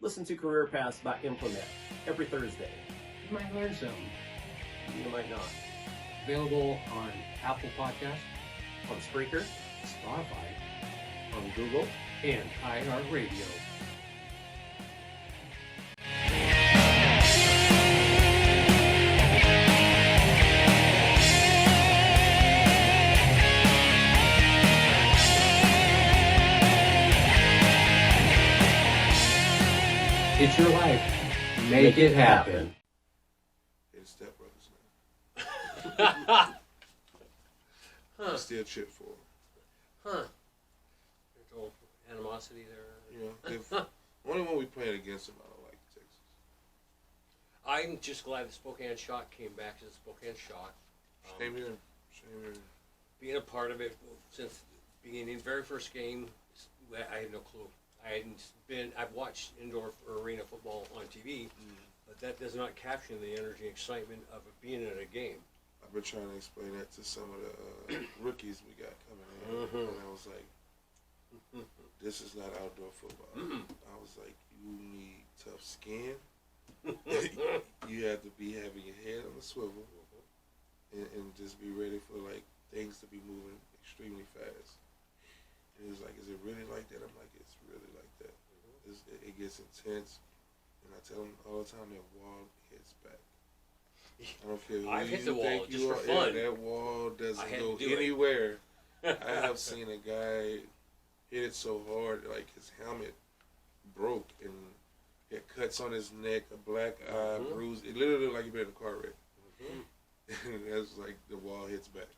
Listen to Career Paths by Implement every Thursday. You might learn something. You might not. Available on Apple Podcasts, On Spreaker, Spotify, on Google, and iHeartRadio. It's your life. Make it happen. It's Step Brothers now. Huh. Still chip for them. Huh. There's a little animosity there. You know, only when we playing against them, I don't like Texas. I'm just glad the Spokane Shock came back to the Spokane Shock. Same here. Being a part of it since the beginning, very first game, I had no clue. I've watched indoor arena football on TV, but that does not capture the energy and excitement of it being at a game. I've been trying to explain that to some of the rookies we got coming in, and I was like, this is not outdoor football. I was like, you need tough skin. You have to be having your head on the swivel and just be ready for like things to be moving extremely fast. And he was like, is it really like that? I'm like, it's really like that. It gets intense. And I tell them all the time that wall hits back. I don't care who I've hit you the wall think just you for are. fun. Yeah, that wall doesn't I had go to do it. anywhere. I have seen a guy hit it so hard, like his helmet broke and had cuts on his neck, a black eye, bruise. It literally looked like he been in a car wreck. And that's like the wall hits back.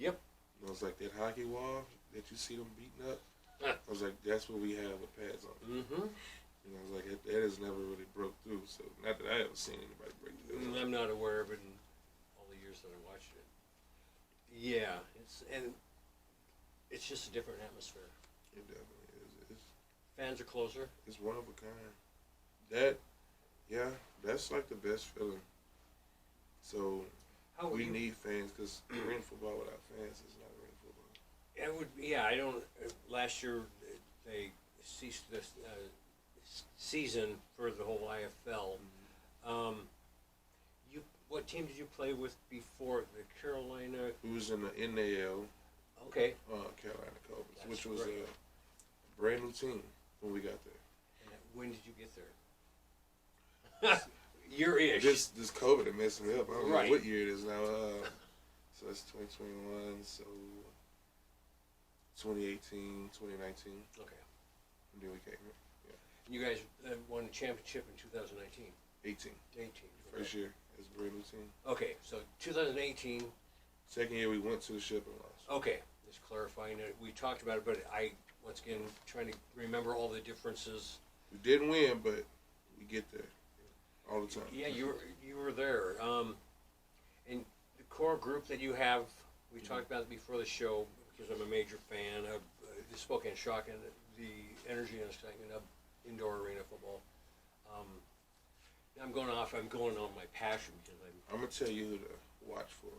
Yep. And I was like, that hockey wall that you see them beating up, I was like, that's what we have with pads on. And I was like, that has never really broke through. So not that I ever seen anybody break through. I'm not aware of it in all the years that I watched it. Yeah, it's just a different atmosphere. It definitely is. Fans are closer. It's one of a kind. That's like the best feeling. So we need fans, because arena football without fans is not arena football. It would. Yeah, I don't. Last year they ceased this season for the whole IFL. What team did you play with before the Carolina? Who was in the NAL? Okay. Carolina Cobras, That's which was great. a brand new team when we got there. And when did you get there? Year-ish. This COVID had messed me up. I don't know what year it is now. So it's 2021, so 2018, 2019. Okay. And then we came here. Yeah. You guys won the championship in 2019. 18. 18. First year as a brand new team. Okay, so 2018. Second year we went to the ship and lost. Okay, just clarifying it. We talked about it, but I, once again, trying to remember all the differences. We didn't win, but we get there all the time. Yeah, you were there. And the core group that you have, we talked about it before the show, because I'm a major fan of the Spokane Shock and the energy and excitement of indoor arena football. I'm going on my passion, because I'm going to tell you who to watch for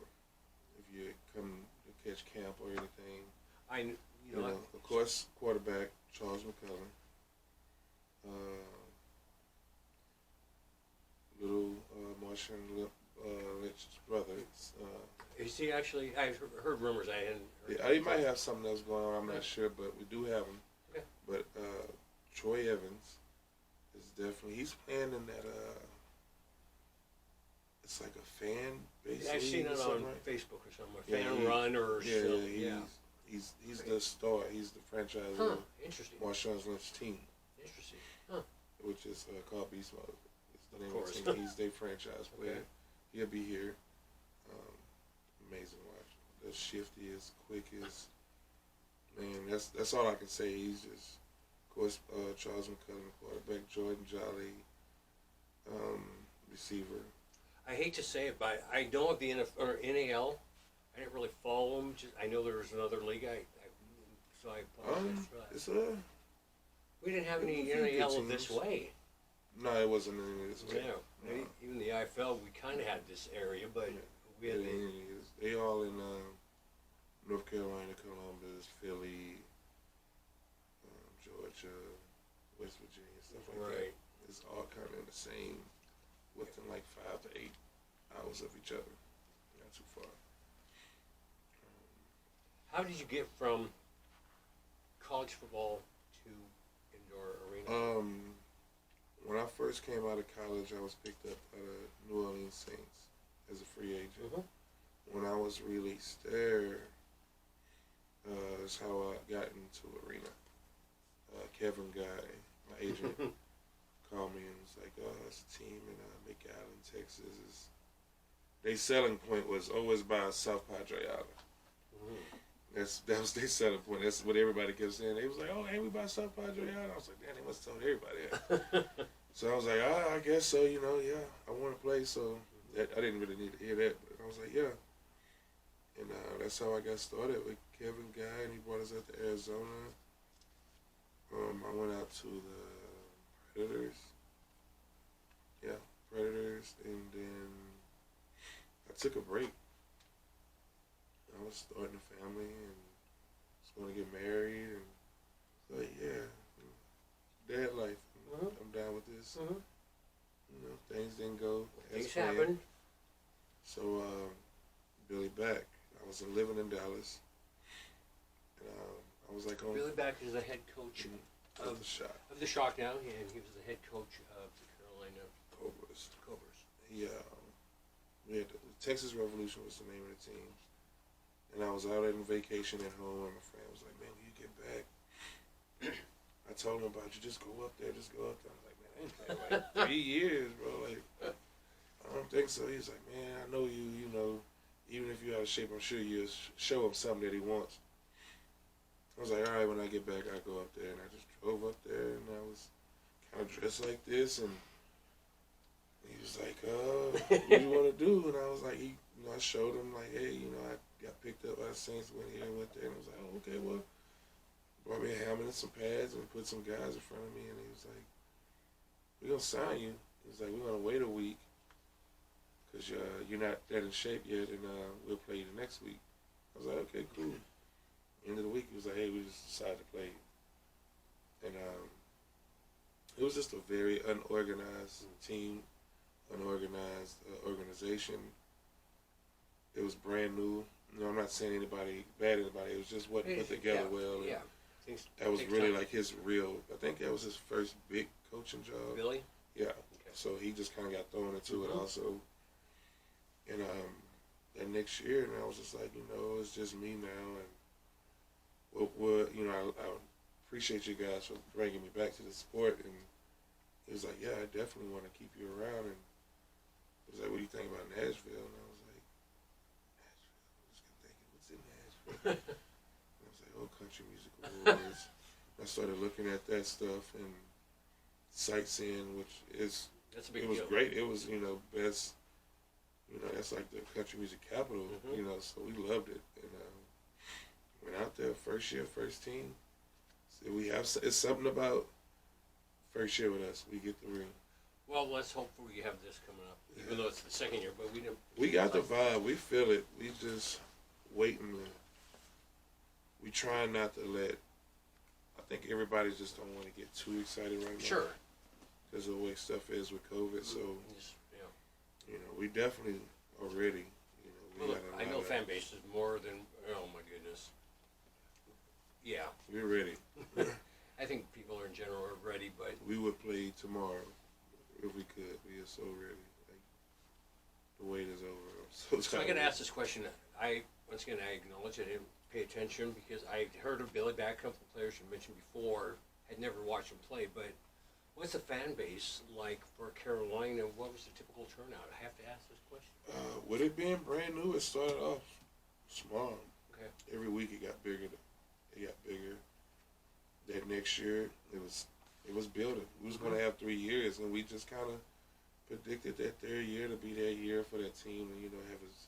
if you come to catch camp or anything. You know, of course, quarterback Charles McCullum. Little Marshawn Lynch's brother. Is he actually? I've heard rumors. I hadn't heard. Yeah, he might have something else going on. I'm not sure, but we do have him. Okay. But Troy Evans is definitely, he's playing in that. It's like a fan base. I've seen it on right? Facebook or something. A fan run or something. He's the star. He's the franchise. Huh. Interesting. Marshawn Lynch's team. Interesting. Huh. Which is called Beast Mode. It's the name Of of the team. He's their franchise player. Okay. He'll be here. Amazing watch. The shifty is quick as man. That's all I can say. He's just, of course, Charles McCullum, quarterback, Jordan Jolly, receiver. I hate to say it, but I know of the NAL. I didn't really follow them. I know there was another league. So I apologize for that. We didn't have any NAL this way. No, it wasn't any this way. Yeah, no. Even the IFL, we kind of had this area, but we had they all in North Carolina, Columbus, Philly, Georgia, West Virginia, stuff like that. Right. it's all kind of in the same, within like 5 to 8 hours of each other. Not too far. How did you get from college football to indoor arena? When I first came out of college, I was picked up by the New Orleans Saints as a free agent. Mhm. When I was released there, is how I got into arena. Kevin Guy, my agent, called me and was like, "Oh, it's a team in McAllen, Texas. Their selling point was always by South Padre Island. That was their selling point. That's what everybody kept saying. They was like, "Oh, hey, we by South Padre Island." I was like, "Damn, they must have told everybody that." So I was like, "I guess so. You know, yeah, I want to play." So I didn't really need to hear that, but I was like, "Yeah." And that's how I got started with Kevin Guy, and he brought us out to Arizona. I went out to the Predators. Yeah, Predators, and then I took a break. I was starting a family and was going to get married, and so yeah, dad life. I'm down with this. You know, things didn't go as Things planned. happen. So Billy Back. I was living in Dallas, and I was like on Billy Back is the head coach of the shot. of the Shock now, and he was the head coach of the Carolina Cobras. Cobras. He we had the Texas Revolution was the name of the team, and I was out on vacation at home, and my friend was like, "Man, when you get back," I told him about you. Just go up there. Just go up there. I was like, "Man, I ain't playing like 3 years, bro. Like, I don't think so." He's like, "Man, I know you. You know, even if you're out of shape, I'm sure you'll show him something that he wants." I was like, "All right, when I get back, I'll go up there." And I just drove up there, and I was kind of dressed like this, and he was like, "What do you want to do?" And I was like, I showed him, like, "Hey, you know, I got picked up by the Saints, went here and went there." And I was like, "Oh, okay, well," brought me a helmet and some pads and put some guys in front of me, and he was like, "We're going to sign you." He was like, "We're going to wait a week because you're not that in shape yet, and we'll play you the next week." I was like, "Okay, cool." End of the week, he was like, "Hey, we just decided to play." And it was just a very unorganized team, unorganized organization. It was brand new. You know, I'm not saying anybody bad anybody. It was just wasn't put together well. And Yeah. that was Takes really time. like his real. I think that was his first big coaching job. Billy? Yeah. Okay. So he just kind of got thrown into it also. And that next year, and I was just like, it's just me now, and I appreciate you guys for bringing me back to the sport. And he was like, "Yeah, I definitely want to keep you around." And he was like, "What do you think about Nashville?" And I was like, "Nashville." I was thinking, "What's in Nashville?" And I was like, "Oh, country music awards." I started looking at that stuff and sightseeing, which That's a big it was deal. great. It was best. That's like the country music capital. So we loved it, and went out there first year, first team. So it's something about first year with us. We get the ring. Well, let's hope we have this coming up, even though it's the second year. But We got the vibe. We feel it. We just waiting. We trying not to let. I think everybody just don't want to get too excited right now. Sure. Because of the way stuff is with COVID. So Just, we definitely are ready. We Well, got a I lot know of- fan base is more than. Oh my goodness. Yeah, We're ready. I think people in general are ready, but We would play tomorrow if we could. We are so ready. Like, the wait is over. I'm so so I tired. got to ask this question. Once again, I acknowledge I didn't pay attention because I heard of Billy Back, a couple of players you mentioned before. Had never watched him play, but what's the fan base like for Carolina? What was the typical turnout? I have to ask this question. With it being brand new, it started off small. Okay. Every week it got bigger. It got bigger. That next year, it was building. We was going to have 3 years, and we just kind of predicted that third year to be that year for that team, and have his.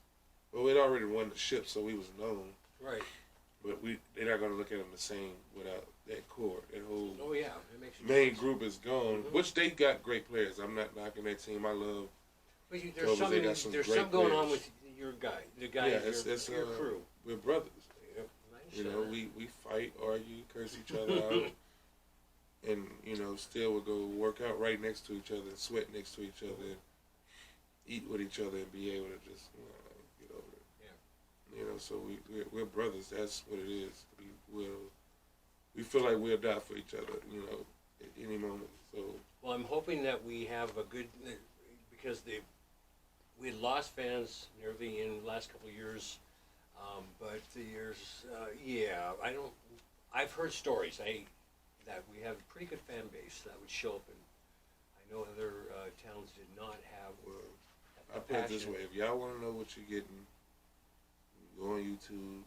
Well, we'd already won the ship, so we was known. Right. But they're not going to look at them the same without that core. That whole Oh yeah, it makes a main difference. group is gone, which they got great players. I'm not knocking that team. I love. But Cobras, they got some there's great some going on players. with your guy, the guys, it's your crew. We're brothers. Yep. Nice. We fight, argue, curse each other out, and still would go work out right next to each other, and sweat next to each other, and eat with each other, and be able to just get over it. Yeah. So we're brothers. That's what it is. We feel like we'll die for each other. At any moment. So. Well, I'm hoping that we have a good, because we had lost fans nearly in the last couple of years, but the years, I've heard stories that we have a pretty good fan base that would show up, and I know other towns did not have. Well, I put it this way: if y'all want to know what you're getting, go on YouTube,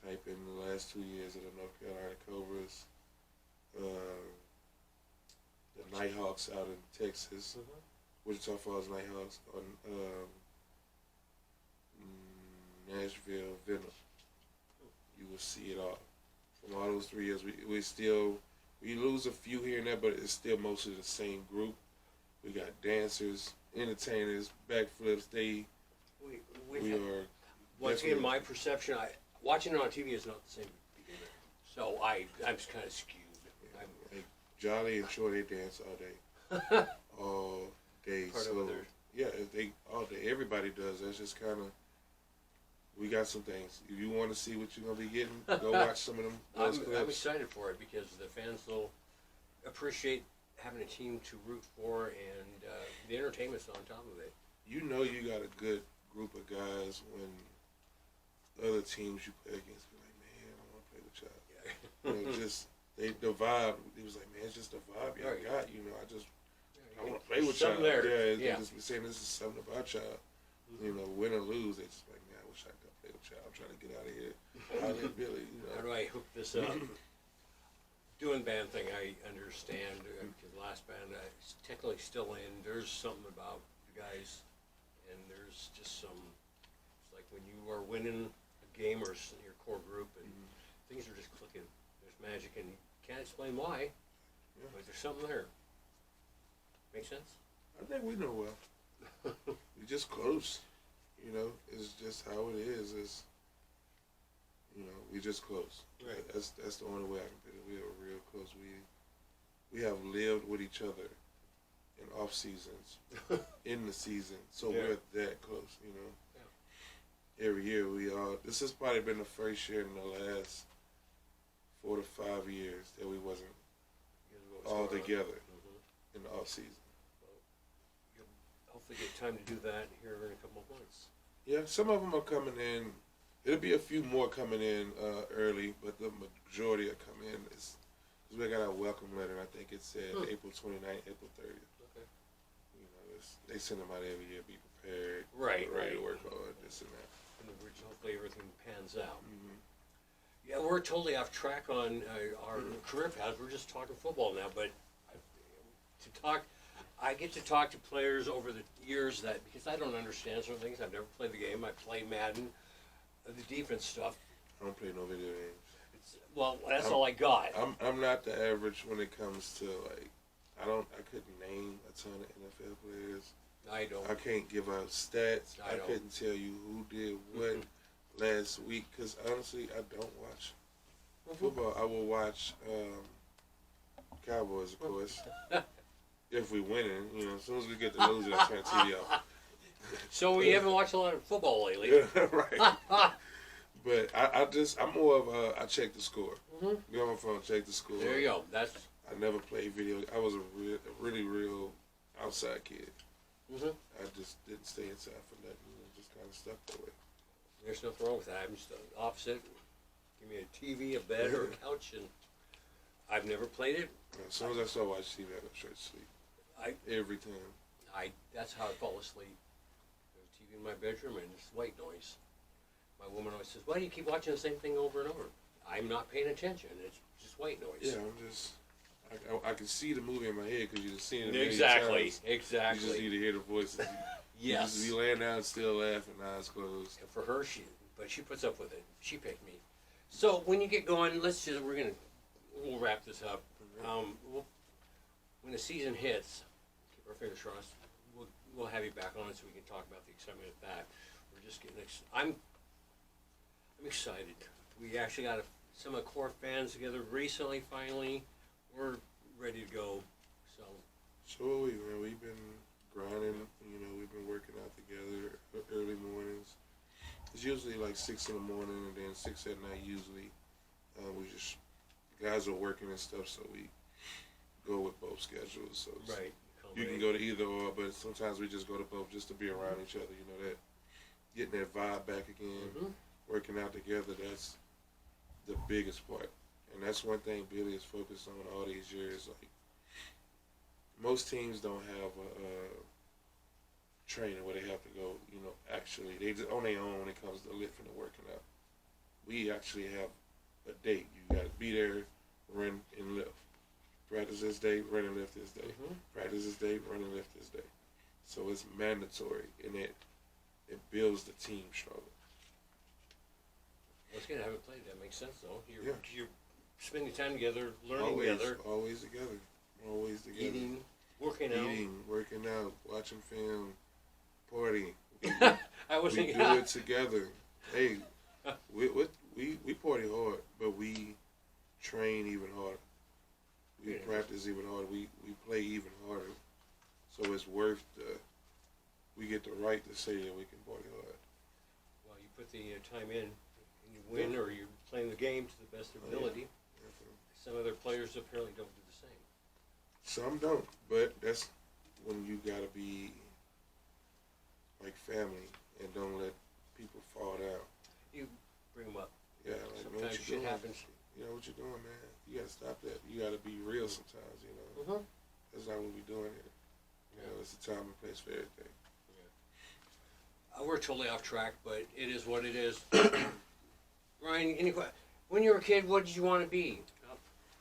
type in the last 2 years of the North Carolina Cobras, the Nighthawks out in Texas, Wichita Falls Nighthawks, on Nashville Venom. You will see it all. From all those 3 years, we lose a few here and there, but it's still mostly the same group. We got dancers, entertainers, backflips. We are. Once again, my perception, watching it on TV is not the same beginning. So I'm kind of skewed. Like Jolly and Shorty dance all day, all day. All day. Everybody does. That's just kind of. We got some things. If you want to see what you're gonna be getting, go watch some of them. I'm excited for it because the fans will appreciate having a team to root for, and the entertainment's on top of it. You got a good group of guys when other teams you play against be like, man, I want to play with y'all. Yeah. The vibe. He was like, man, it's just the vibe y'all got. I want to play with y'all. There. They just be saying this is something about y'all. Win or lose, they just like, man, I wish I could play with y'all. I'm trying to get out of here. Billy, How do I hook this up? Doing band thing, I understand. Because the last band, it's technically still in. There's something about the guys, and there's just some. It's like when you are winning a game or your core group, and things are just clicking. There's magic, and you can't explain why, but there's something there. Make sense? I think we know well. We're just close. It's just how it is. We just close. Right. That's the only way I can put it. We are real close. We have lived with each other in off seasons, in the season, so we're that close. Every year we are. This has probably been the first year in the last 4 to 5 years that we wasn't all together in the off season. Hopefully get time to do that here in a couple of months. Yeah, some of them are coming in. It'll be a few more coming in early, but the majority are coming in. We got our welcome letter. I think it said April 29th, April 30th. Okay. They send them out every year. Be prepared. Right. Ready to work hard. This and that. And hopefully everything pans out. Yeah, we're totally off track on our career paths. We're just talking football now, but I get to talk to players over the years because I don't understand certain things. I've never played the game. I play Madden, the defense stuff. I don't play no video games. That's all I got. I'm not the average when it comes to I couldn't name a ton of NFL players. I don't. I can't give out stats. I couldn't tell you who did what last week because honestly, I don't watch football. I will watch Cowboys, of course. If we winning, as soon as we get to losing, I turn the TV off. So we haven't watched a lot of football lately. Right. But I'm more of I check the score. Get on my phone, check the score. There you go. I never played video. I was a really real outside kid. I just didn't stay inside for nothing. Just kind of stuck that way. There's nothing wrong with that. I'm just the opposite. Give me a TV, a bed, or a couch, and I've never played it. As soon as I start watching TV, I go straight to sleep. Every time. That's how I fall asleep. There's a TV in my bedroom and it's white noise. My woman always says, "Why do you keep watching the same thing over and over?" I'm not paying attention. It's just white noise. Yeah, I can see the movie in my head because you've seen it Exactly. You just need to hear the voices. Yes. You just be laying down, still laughing, eyes closed. And for her, she puts up with it. She picked me. So when you get going, we'll wrap this up. When the season hits, keep our fingers crossed. We'll have you back on so we can talk about the excitement of that. We're just getting. I'm excited. We actually got some of the core fans together recently. Finally, we're ready to go. So So are we, man. We've been grinding. You know, we've been working out together early mornings. It's usually like 6 in the morning and then 6 at night usually. We just, guys are working and stuff, so we go with both schedules. So right, you can go to either or, but sometimes we just go to both just to be around each other. You know, that getting that vibe back again, working out together, that's the biggest part. And that's one thing Billy has focused on all these years. Like, most teams don't have a training where they have to go, you know, actually, they just on their own when it comes to lifting and working out. We actually have a date. You got to be there, run and lift. Practice this day, run and lift this day. Practice this day, run and lift this day. So it's mandatory, and it builds the team stronger. Let's get have it played. That makes sense, though. Yeah. You're spending time together, learning together, Always together. Always together. eating, working out, watching film, partying. I was We thinking, do it together. Hey, we party hard, but we train even harder. We practice even harder. We play even harder. So it's worth we get the right to say that we can party hard. well, you put the time in, and you win, or you're playing the game to the best of your ability. Some other players apparently don't do the same. Some don't, but that's when you gotta be like family and don't let people fall down. You bring them up. Yeah, like, man, Sometimes what you shit doing? happens. You know what you're doing, man. You gotta stop that. You gotta be real sometimes. You know, that's not what we're doing here. You know, it's a time and place for everything. We're totally off track, but it is what it is. Ryan, when you were a kid, what did you want to be?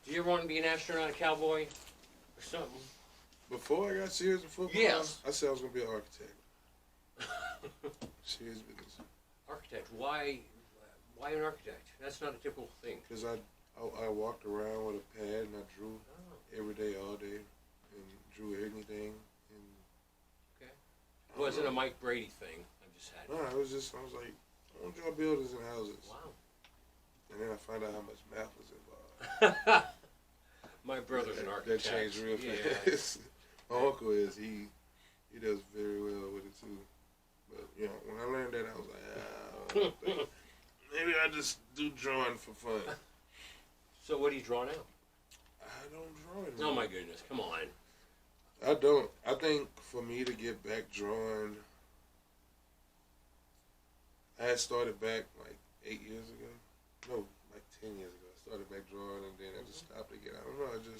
Did you ever want to be an astronaut, a cowboy, or something? Before I got serious in football, Yes. I said I was gonna be an architect. Serious business. Architect. Why an architect? That's not a typical thing. Because I walked around with a pad and I drew every day, all day, and drew anything. And Okay. It wasn't a Mike Brady thing. I just had. no, it was just, I was like, I want to draw buildings and houses. Wow. And then I found out how much math was involved. My brother's an architect. That changed real fast. My uncle is, he does very well with it too. But, you know, when I learned that, I was like, maybe I just do drawing for fun. So what do you draw now? I don't draw it. Oh my goodness! Come on. I don't. I think for me to get back drawing, I had started back like 8 years ago. No, like 10 years ago. I started back drawing and then I just stopped again. I don't know.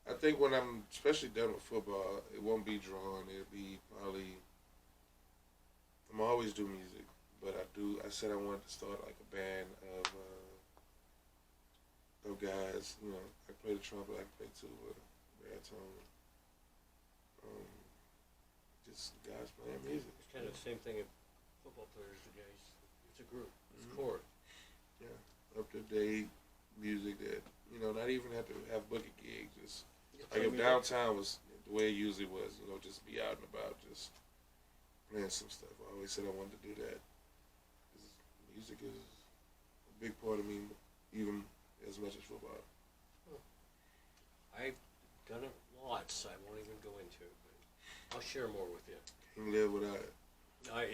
I think when I'm especially done with football, it won't be drawing. It'll be probably, I'm always do music, but I said I wanted to start like a band of guys. You know, I play the trumpet, I can play tuba, baritone. Just guys playing music. It's kind of the same thing as football players. The guys, it's a group. It's a core. Yeah, up to date music that, you know, not even have to have booking gigs. Just Play like if music. downtown was the way it usually was, you know, just be out and about, just playing some stuff. I always said I wanted to do that. 'Cause music is a big part of me, even as much as football. I've done it lots. I won't even go into it, but I'll share more with you. Can't live without it.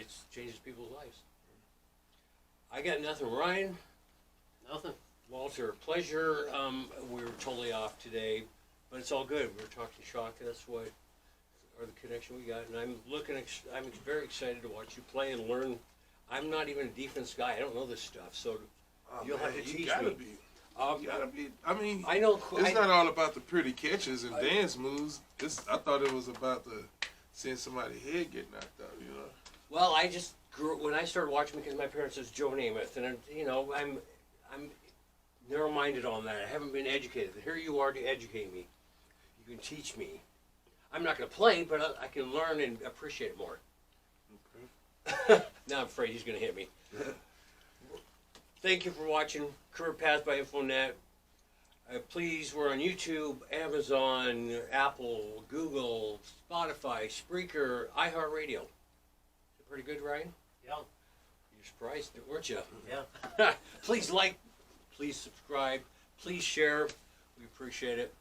It changes people's lives. I got nothing. Ryan? Nothing. Walter, pleasure. We were totally off today, but it's all good. We were talking shock. That's what are the connection we got, and I'm very excited to watch you play and learn. I'm not even a defense guy. I don't know this stuff, so you'll have to teach you gotta me. Be. You gotta be. I mean, I know. it's not all about the pretty catches and dance moves. I thought it was about seeing somebody's head get knocked out. You know. Well, I just grew when I started watching because my parents is Joe Namath, and you know I'm narrow-minded on that. I haven't been educated. Here you are to educate me. You can teach me. I'm not going to play, but I can learn and appreciate it more. Okay. Now I'm afraid he's going to hit me. Thank you for watching Career Path by InfoNet. Please, we're on YouTube, Amazon, Apple, Google, Spotify, Spreaker, iHeartRadio. Is it pretty good, Ryan? Yeah. You're surprised, weren't you? Yeah. Please like, please subscribe, please share. We appreciate it.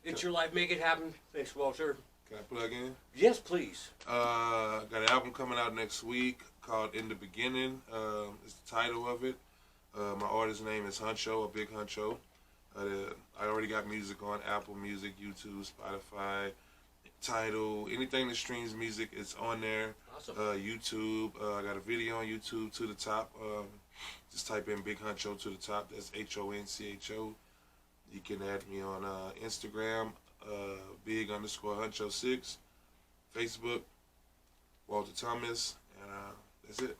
It's your life. Make it happen. Thanks, Walter. Can I plug in? Yes, please. Got an album coming out next week called In the Beginning. Is the title of it. My artist name is Huncho, a big Huncho. I already got music on Apple Music, YouTube, Spotify, Tidal, anything that streams music, it's on there. Awesome. YouTube, I got a video on YouTube to the top. Just type in Big Huncho to the top. That's HONCHO. You can add me on Instagram, big_Huncho6, Facebook, Walter Thomas, and that's it.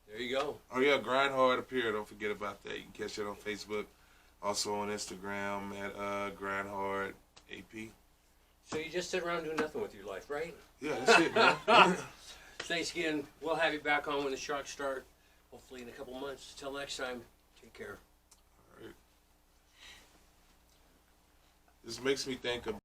There you go. Oh yeah, Grind Hard Up Here. Don't forget about that. You can catch it on Facebook. Also on Instagram at Grind Hard AP. So you just sit around doing nothing with your life, right? Yeah, that's it, man. Thanks again. We'll have you back on when the Sharks start, hopefully in a couple months. Till next time, take care. All right. This makes me think of